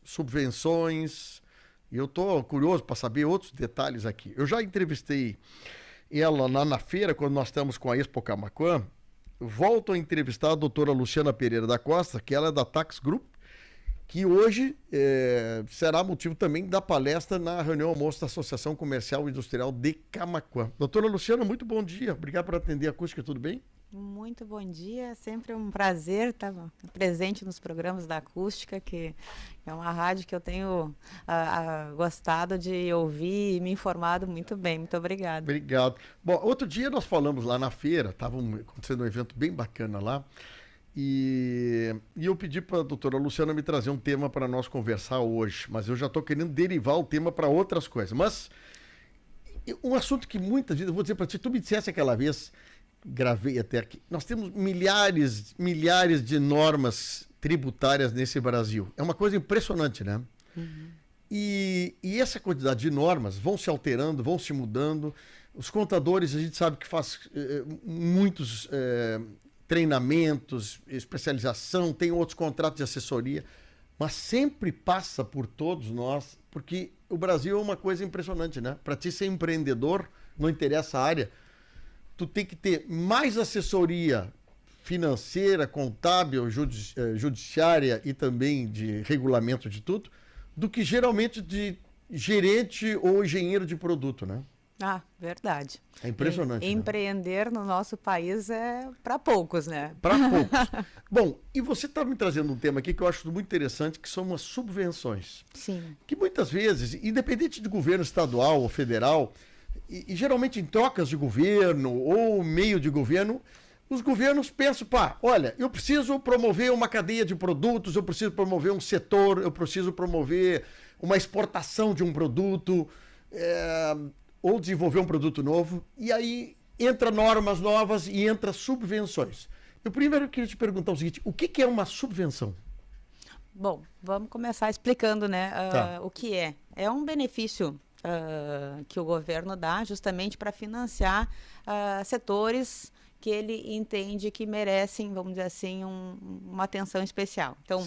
subvenções, e eu estou curioso para saber outros detalhes aqui. Eu já entrevistei ela lá na feira, quando nós estamos com a Expo Camaquã. Volto a entrevistar a doutora Luciana Pereira da Costa, que ela é da Tax Group, que hoje será motivo também da palestra na reunião almoço da Associação Comercial e Industrial de Camaquã. Doutora Luciana, muito bom dia. Obrigado por atender a acústica, tudo bem? Muito bom dia, é sempre um prazer estar presente nos programas da Acústica, que é uma rádio que eu tenho gostado de ouvir e me informado muito bem. Muito obrigada. Obrigado. Bom, outro dia nós falamos lá na feira, estava acontecendo um evento bem bacana lá, e eu pedi para a doutora Luciana me trazer um tema para nós conversar hoje, mas eu já estou querendo derivar o tema para outras coisas. Mas um assunto que muitas vezes, eu vou dizer para ti, tu me dissesse aquela vez, gravei até aqui, nós temos milhares de normas tributárias nesse Brasil. É uma coisa impressionante, né? Uhum. E essa quantidade de normas vão se alterando, vão se mudando. Os contadores, a gente sabe que faz muitos treinamentos, especialização, tem outros contratos de assessoria, mas sempre passa por todos nós, porque o Brasil é uma coisa impressionante, né? Para ti ser empreendedor, não interessa a área, tu tem que ter mais assessoria financeira, contábil, judiciária e também de regulamento de tudo, do que geralmente de gerente ou engenheiro de produto, né? Ah, verdade. É impressionante. Empreender no nosso país é para poucos, né? Para poucos. Bom, e você está me trazendo um tema aqui que eu acho muito interessante, que são as subvenções. Sim. Que muitas vezes, independente de governo estadual ou federal, e geralmente em trocas de governo ou meio de governo, os governos pensam, olha, eu preciso promover uma cadeia de produtos, eu preciso promover um setor, eu preciso promover uma exportação de um produto, ou desenvolver um produto novo, e aí entra normas novas e entra subvenções. Eu primeiro queria te perguntar o seguinte, o que é uma subvenção? Bom, vamos começar explicando, né, Tá. o que é. É um benefício que o governo dá justamente para financiar setores que ele entende que merecem, vamos dizer assim, uma atenção especial. Então,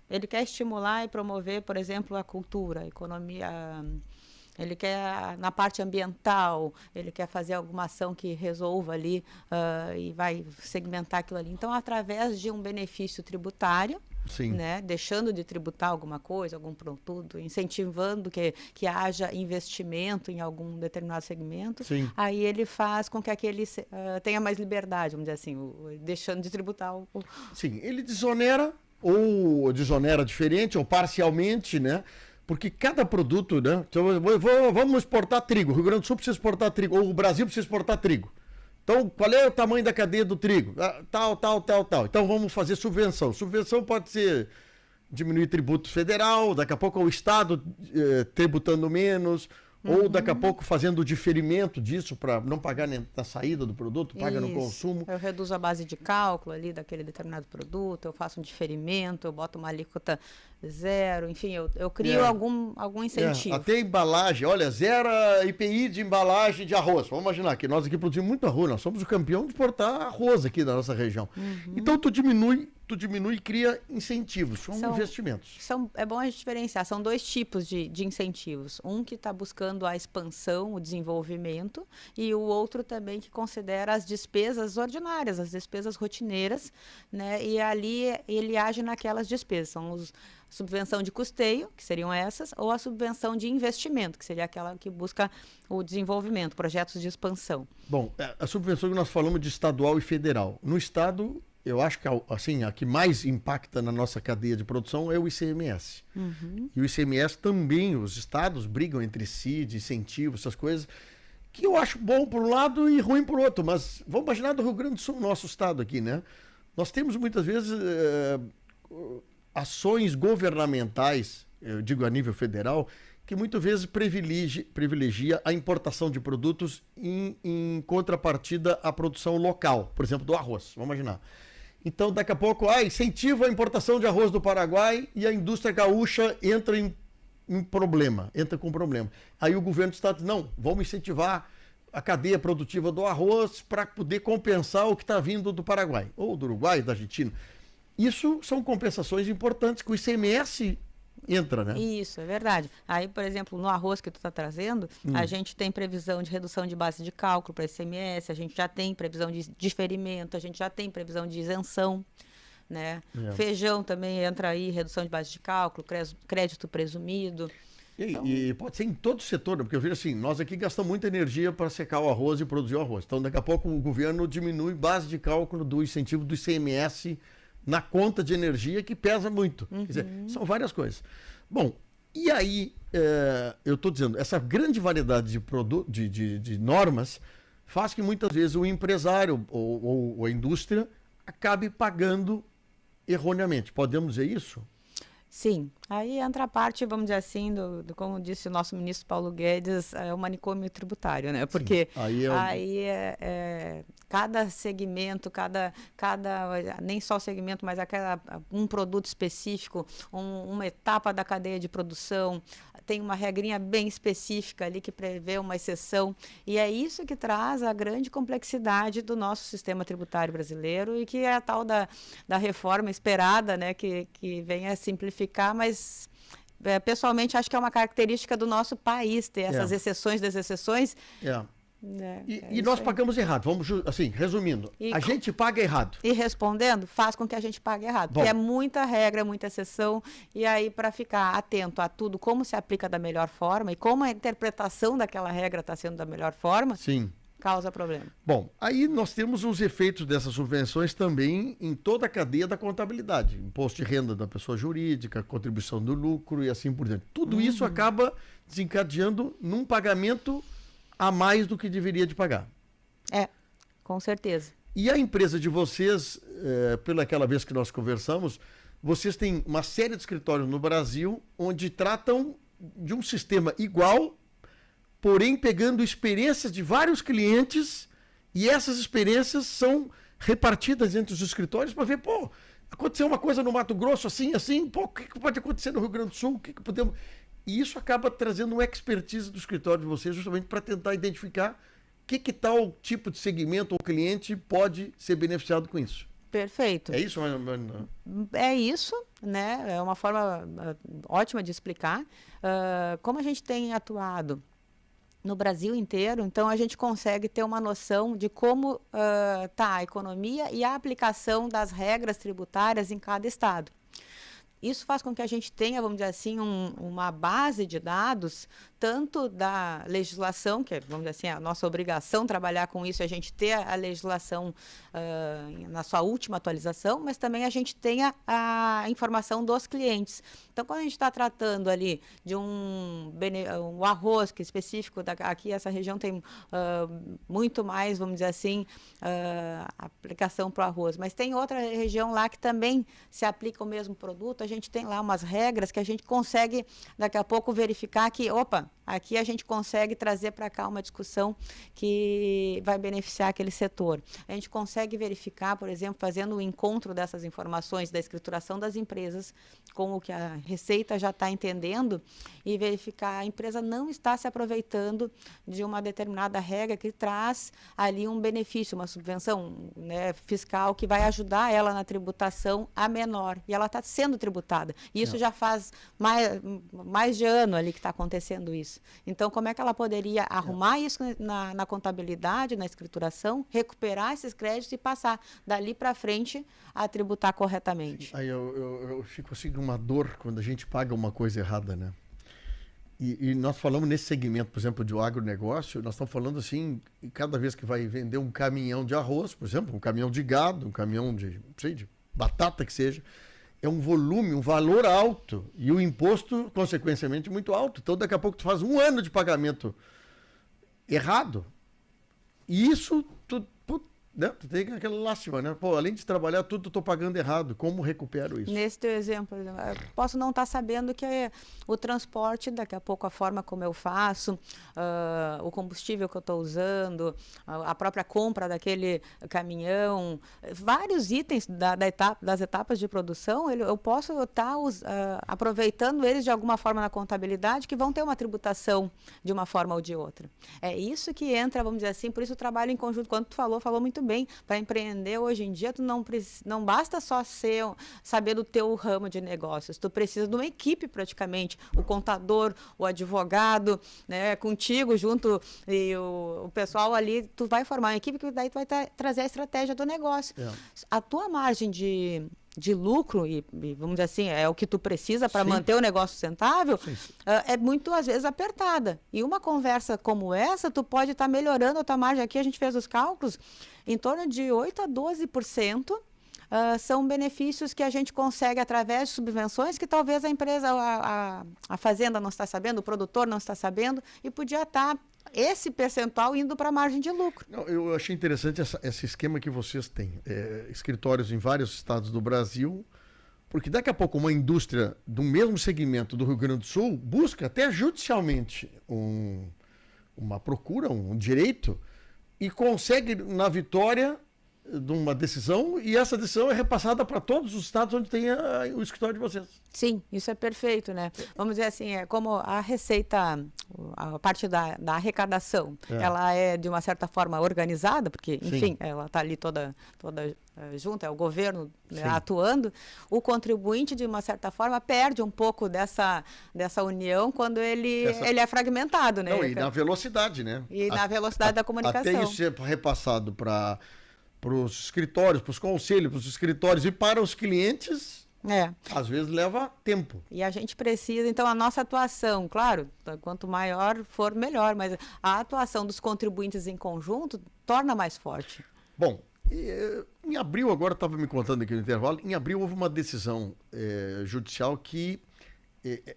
ele quer estimular e promover, por exemplo, a cultura, a economia. Ele quer, na parte ambiental, ele quer fazer alguma ação que resolva ali e vai segmentar aquilo ali. Então, através de um benefício tributário, sim, né, deixando de tributar alguma coisa, algum produto, incentivando que haja investimento em algum determinado segmento, sim, aí ele faz com que aquele tenha mais liberdade, vamos dizer assim, deixando de tributar Sim, ele desonera, ou desonera diferente, ou parcialmente, né? Porque cada produto, né? Então, vamos exportar trigo. O Rio Grande do Sul precisa exportar trigo. Ou o Brasil precisa exportar trigo. Então, qual é o tamanho da cadeia do trigo? Tal. Então, vamos fazer subvenção. Subvenção pode ser diminuir tributo federal, daqui a pouco o Estado tributando menos, ou daqui a pouco fazendo o diferimento disso para não pagar na saída do produto, paga no consumo. Eu reduzo a base de cálculo ali daquele determinado produto, eu faço um diferimento, eu boto uma alíquota zero, enfim, eu crio algum incentivo. Até a embalagem, olha, zero IPI de embalagem de arroz. Vamos imaginar que nós aqui produzimos muito arroz, nós somos o campeão de exportar arroz aqui na nossa região. Então tu diminui e cria incentivos, são investimentos. É bom a gente diferenciar, são dois tipos de incentivos. Um que está buscando a expansão, o desenvolvimento, e o outro também que considera as despesas ordinárias, as despesas rotineiras, né? E ali ele age naquelas despesas, são subvenção de custeio, que seriam essas, ou a subvenção de investimento, que seria aquela que busca o desenvolvimento, projetos de expansão. Bom, a subvenção que nós falamos de estadual e federal. No estado, eu acho que assim, a que mais impacta na nossa cadeia de produção é o ICMS. E o ICMS também, os estados brigam entre si, de incentivo, essas coisas, que eu acho bom por um lado e ruim por outro. Mas vamos imaginar do Rio Grande do Sul, nosso estado aqui, né? Nós temos muitas vezes ações governamentais, eu digo a nível federal, que muitas vezes privilegia a importação de produtos em contrapartida à produção local, por exemplo, do arroz, vamos imaginar. Então, daqui a pouco, incentiva a importação de arroz do Paraguai e a indústria gaúcha entra com problema. Aí o governo do estado diz, não, vamos incentivar a cadeia produtiva do arroz para poder compensar o que está vindo do Paraguai, ou do Uruguai, da Argentina. Isso são compensações importantes que o ICMS entra, né? Isso, é verdade. Aí, por exemplo, no arroz que tu está trazendo, a gente tem previsão de redução de base de cálculo para ICMS, a gente já tem previsão de diferimento, a gente já tem previsão de isenção, né? Feijão também entra aí, redução de base de cálculo, crédito presumido. E pode ser em todo o setor, né? Porque eu vejo assim, nós aqui gastamos muita energia para secar o arroz e produzir o arroz. Então, daqui a pouco o governo diminui base de cálculo do incentivo do ICMS na conta de energia, que pesa muito. Quer dizer, são várias coisas. Bom, e aí, eu estou dizendo, essa grande variedade de normas faz que muitas vezes o empresário ou a indústria acabe pagando erroneamente. Podemos dizer isso? Sim, aí entra a parte, vamos dizer assim, como disse o nosso ministro Paulo Guedes, é o manicômio tributário, né? Porque aí cada segmento, nem só o segmento, mas um produto específico, uma etapa da cadeia de produção, tem uma regrinha bem específica ali que prevê uma exceção, e é isso que traz a grande complexidade do nosso sistema tributário brasileiro e que é a tal da reforma esperada, né? Que venha a simplificar, mas pessoalmente acho que é uma característica do nosso país ter essas exceções das exceções. E nós pagamos errado, vamos assim, resumindo, a gente paga errado. E respondendo, faz com que a gente pague errado, porque é muita regra, muita exceção, e aí para ficar atento a tudo, como se aplica da melhor forma e como a interpretação daquela regra está sendo da melhor forma, causa problema. Bom, aí nós temos os efeitos dessas subvenções também em toda a cadeia da contabilidade, imposto de renda da pessoa jurídica, contribuição do lucro e assim por diante. Tudo isso acaba desencadeando num pagamento a mais do que deveria de pagar. Com certeza. E a empresa de vocês, pelaquela vez que nós conversamos, vocês têm uma série de escritórios no Brasil onde tratam de um sistema igual, porém pegando experiências de vários clientes, e essas experiências são repartidas entre os escritórios para ver, aconteceu uma coisa no Mato Grosso assim, o que pode acontecer no Rio Grande do Sul, o que podemos... E isso acaba trazendo uma expertise do escritório de vocês justamente para tentar identificar que tal tipo de segmento ou cliente pode ser beneficiado com isso. Perfeito. É isso? É isso, né? É uma forma ótima de explicar. Como a gente tem atuado no Brasil inteiro, então a gente consegue ter uma noção de como está a economia e a aplicação das regras tributárias em cada estado. Isso faz com que a gente tenha, vamos dizer assim, uma base de dados, tanto da legislação, que é, vamos dizer assim, a nossa obrigação trabalhar com isso, a gente ter a legislação na sua última atualização, mas também a gente tenha a informação dos clientes. Então, quando a gente está tratando ali de um arroz que é específico, aqui essa região tem muito mais, vamos dizer assim, aplicação para o arroz, mas tem outra região lá que também se aplica o mesmo produto, a gente tem lá umas regras que a gente consegue, daqui a pouco, verificar que, aqui a gente consegue trazer para cá uma discussão que vai beneficiar aquele setor. A gente consegue verificar, por exemplo, fazendo o encontro dessas informações da escrituração das empresas com o que a Receita já está entendendo e verificar a empresa não está se aproveitando de uma determinada regra que traz ali um benefício, uma subvenção, né, fiscal que vai ajudar ela na tributação a menor. E ela está sendo tributada. E isso já faz mais de ano ali que está acontecendo isso. Então, como é que ela poderia arrumar isso na contabilidade, na escrituração, recuperar esses créditos e passar dali para frente a tributar corretamente? Aí eu fico assim com uma dor quando a gente paga uma coisa errada, né? E nós falamos nesse segmento, por exemplo, de agronegócio, nós estamos falando assim, cada vez que vai vender um caminhão de arroz, por exemplo, um caminhão de gado, um caminhão de batata que seja, é um volume, um valor alto e o imposto, consequentemente, muito alto. Então, daqui a pouco tu faz um ano de pagamento errado. E isso, tu tem aquela lástima, né? Além de trabalhar tudo, eu estou pagando errado. Como recupero isso? Nesse teu exemplo, eu posso não estar sabendo que o transporte, daqui a pouco a forma como eu faço, o combustível que eu estou usando, a própria compra daquele caminhão, vários itens das etapas de produção, eu posso estar aproveitando eles de alguma forma na contabilidade que vão ter uma tributação de uma forma ou de outra. É isso que entra, vamos dizer assim, por isso o trabalho em conjunto, quando tu falou muito bem, para empreender hoje em dia, tu não basta só saber do teu ramo de negócios, tu precisa de uma equipe praticamente, o contador, o advogado, né, contigo junto, e o pessoal ali, tu vai formar uma equipe que daí tu vai trazer a estratégia do negócio. A tua margem de lucro, e vamos dizer assim, é o que tu precisa para manter o negócio sustentável, é muito, às vezes, apertada. E uma conversa como essa, tu pode estar melhorando a tua margem. Aqui a gente fez os cálculos, em torno de 8% a 12%. São benefícios que a gente consegue através de subvenções que talvez a empresa, a fazenda não está sabendo, o produtor não está sabendo, e podia estar esse percentual indo para a margem de lucro. Não, eu achei interessante esse esquema que vocês têm. Escritórios em vários estados do Brasil, porque daqui a pouco uma indústria do mesmo segmento do Rio Grande do Sul busca até judicialmente uma procura, um direito, e consegue na vitória de uma decisão, e essa decisão é repassada para todos os estados onde tem o escritório de vocês. Sim, isso é perfeito, né? Vamos dizer assim, é como a receita, a parte da arrecadação, ela é de uma certa forma organizada, porque, enfim, ela está ali toda junto, é o governo, né, atuando. O contribuinte, de uma certa forma, perde um pouco dessa união quando ele é fragmentado, né? Não, e na velocidade, né? E na velocidade da comunicação. Até isso ser repassado para os escritórios, para os conselhos, para os escritórios e para os clientes, às vezes leva tempo. E a gente precisa, então, a nossa atuação, claro, quanto maior for, melhor, mas a atuação dos contribuintes em conjunto torna mais forte. Bom, em abril, agora estava me contando aqui no intervalo, em abril houve uma decisão judicial que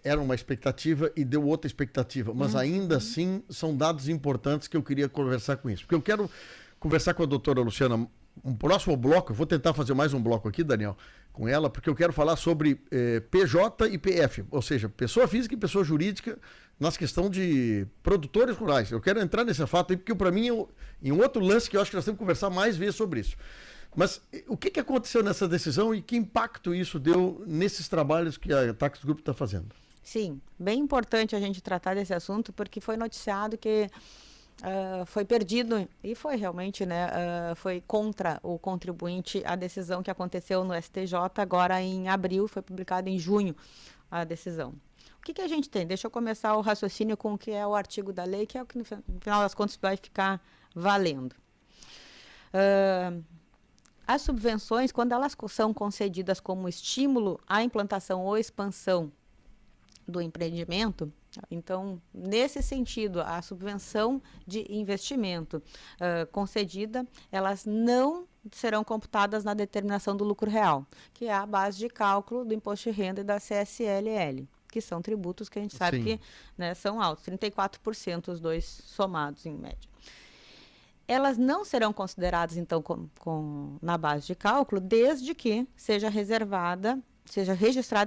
era uma expectativa e deu outra expectativa, mas ainda assim são dados importantes que eu queria conversar com isso, porque eu quero conversar com a doutora Luciana um próximo bloco. Eu vou tentar fazer mais um bloco aqui, Daniel, com ela, porque eu quero falar sobre PJ e PF, ou seja, pessoa física e pessoa jurídica nas questões de produtores rurais. Eu quero entrar nesse fato aí, porque para mim em um outro lance que eu acho que nós temos que conversar mais vezes sobre isso. Mas o que aconteceu nessa decisão e que impacto isso deu nesses trabalhos que a Tax Group está fazendo? Sim, bem importante a gente tratar desse assunto, porque foi noticiado que foi perdido, e foi realmente, né, foi contra o contribuinte a decisão que aconteceu no STJ agora em abril, foi publicada em junho a decisão. O que a gente tem? Deixa eu começar o raciocínio com o que é o artigo da lei, que é o que no final das contas vai ficar valendo. As subvenções, quando elas são concedidas como estímulo à implantação ou expansão do empreendimento, então, nesse sentido, a subvenção de investimento concedida, elas não serão computadas na determinação do lucro real, que é a base de cálculo do imposto de renda e da CSLL, que são tributos que a gente sabe que, né, são altos, 34% os dois somados em média. Elas não serão consideradas, então, na base de cálculo, desde que seja registrada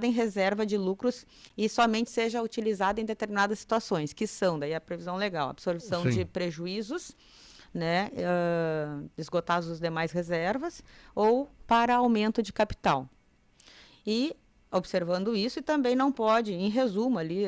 em reserva de lucros e somente seja utilizada em determinadas situações, que são, daí a previsão legal, absorção de prejuízos, né, esgotados os demais reservas, ou para aumento de capital. E, observando isso, e também não pode, em resumo ali,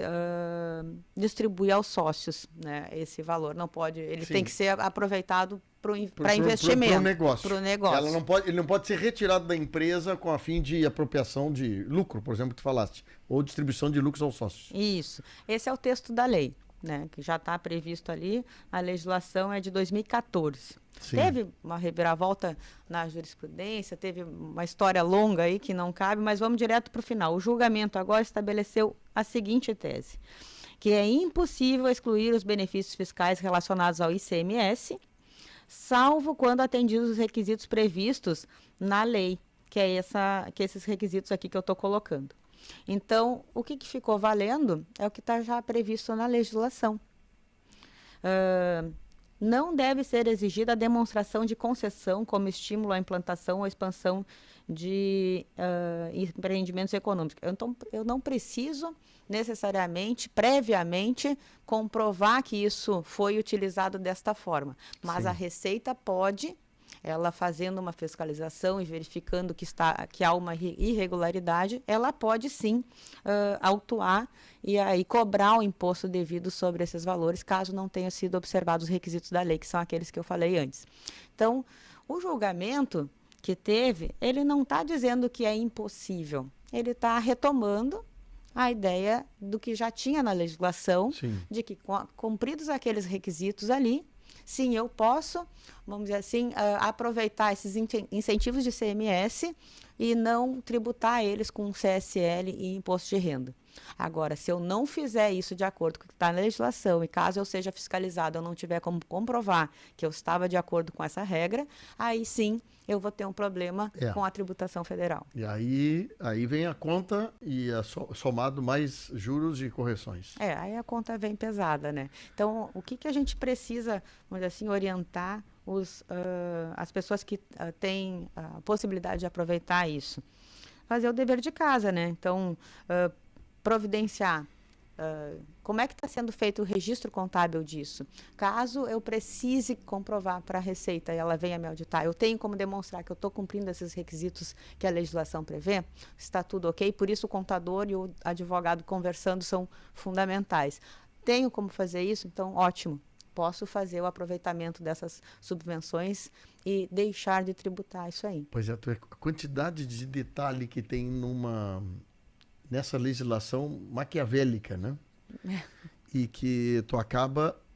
distribuir aos sócios, né, esse valor. Não pode, ele tem que ser aproveitado para investimento. Para o negócio. Negócio. Ele não pode ser retirado da empresa com a fim de apropriação de lucro, por exemplo, que tu falaste, ou distribuição de lucros aos sócios. Isso. Esse é o texto da lei, né, que já está previsto ali. A legislação é de 2014. Sim. Teve uma reviravolta na jurisprudência, teve uma história longa aí que não cabe, mas vamos direto para o final. O julgamento agora estabeleceu a seguinte tese, que é impossível excluir os benefícios fiscais relacionados ao ICMS, salvo quando atendidos os requisitos previstos na lei, que é esses requisitos aqui que eu estou colocando. Então, o que ficou valendo é o que está já previsto na legislação. Não deve ser exigida a demonstração de concessão como estímulo à implantação ou expansão de empreendimentos econômicos. Então, eu não preciso necessariamente, previamente, comprovar que isso foi utilizado desta forma. Mas a Receita pode, ela fazendo uma fiscalização e verificando que há uma irregularidade, ela pode sim autuar e aí cobrar o imposto devido sobre esses valores, caso não tenham sido observados os requisitos da lei, que são aqueles que eu falei antes. Então, O julgamento que teve, ele não está dizendo que é impossível. Ele está retomando a ideia do que já tinha na legislação, Sim. de que cumpridos aqueles requisitos ali, sim, eu posso, vamos dizer assim, aproveitar esses incentivos de CMS e não tributar eles com CSL e imposto de renda. Agora, se eu não fizer isso de acordo com o que está na legislação e caso eu seja fiscalizado, eu não tiver como comprovar que eu estava de acordo com essa regra, aí sim eu vou ter um problema com a tributação federal. E aí vem a conta e somado mais juros e correções. Aí a conta vem pesada, né? Então, o que a gente precisa, vamos dizer assim, orientar as pessoas que têm a possibilidade de aproveitar isso? Fazer o dever de casa, né? Então, providenciar como é que está sendo feito o registro contábil disso. Caso eu precise comprovar para a Receita e ela venha me auditar, eu tenho como demonstrar que eu estou cumprindo esses requisitos que a legislação prevê, está tudo ok, por isso o contador e o advogado conversando são fundamentais. Tenho como fazer isso? Então, ótimo. Posso fazer o aproveitamento dessas subvenções e deixar de tributar isso aí. Pois é, a quantidade de detalhe que tem nessa legislação maquiavélica, né? E que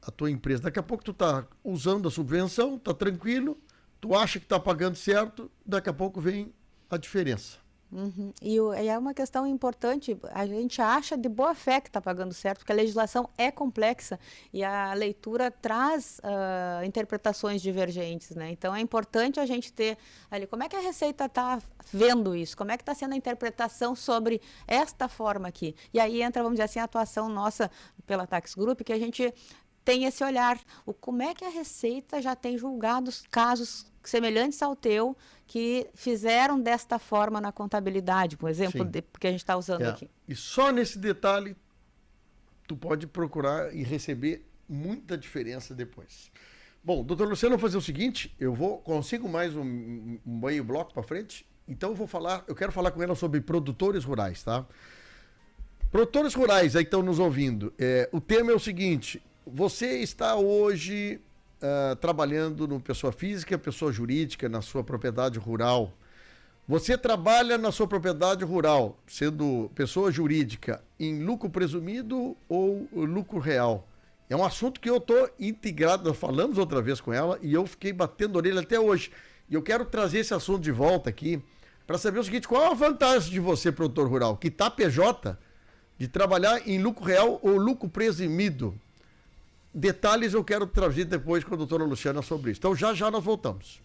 a tua empresa, daqui a pouco tu tá usando a subvenção, tá tranquilo, tu acha que tá pagando certo, daqui a pouco vem a diferença. Uhum. E é uma questão importante, a gente acha de boa fé que está pagando certo, porque a legislação é complexa e a leitura traz interpretações divergentes, né? Então é importante a gente ter ali, como é que a Receita está vendo isso? Como é que está sendo a interpretação sobre esta forma aqui? E aí entra, vamos dizer assim, a atuação nossa pela Tax Group, que a gente tem esse olhar, como é que a Receita já tem julgado casos semelhantes ao teu, que fizeram desta forma na contabilidade, por exemplo, que a gente está usando aqui. E só nesse detalhe, tu pode procurar e receber muita diferença depois. Bom, doutor Luciano, eu vou fazer o seguinte, consigo mais um meio bloco para frente, então eu quero falar com ela sobre produtores rurais, tá? Produtores rurais aí que estão nos ouvindo, o tema é o seguinte, você está hoje trabalhando no pessoa física, pessoa jurídica, na sua propriedade rural. Você trabalha na sua propriedade rural, sendo pessoa jurídica, em lucro presumido ou lucro real? É um assunto que eu estou integrado, nós falamos outra vez com ela e eu fiquei batendo a orelha até hoje. E eu quero trazer esse assunto de volta aqui para saber o seguinte, qual é a vantagem de você, produtor rural, que está PJ, de trabalhar em lucro real ou lucro presumido? Detalhes eu quero trazer depois com a doutora Luciana sobre isso. Então já nós voltamos.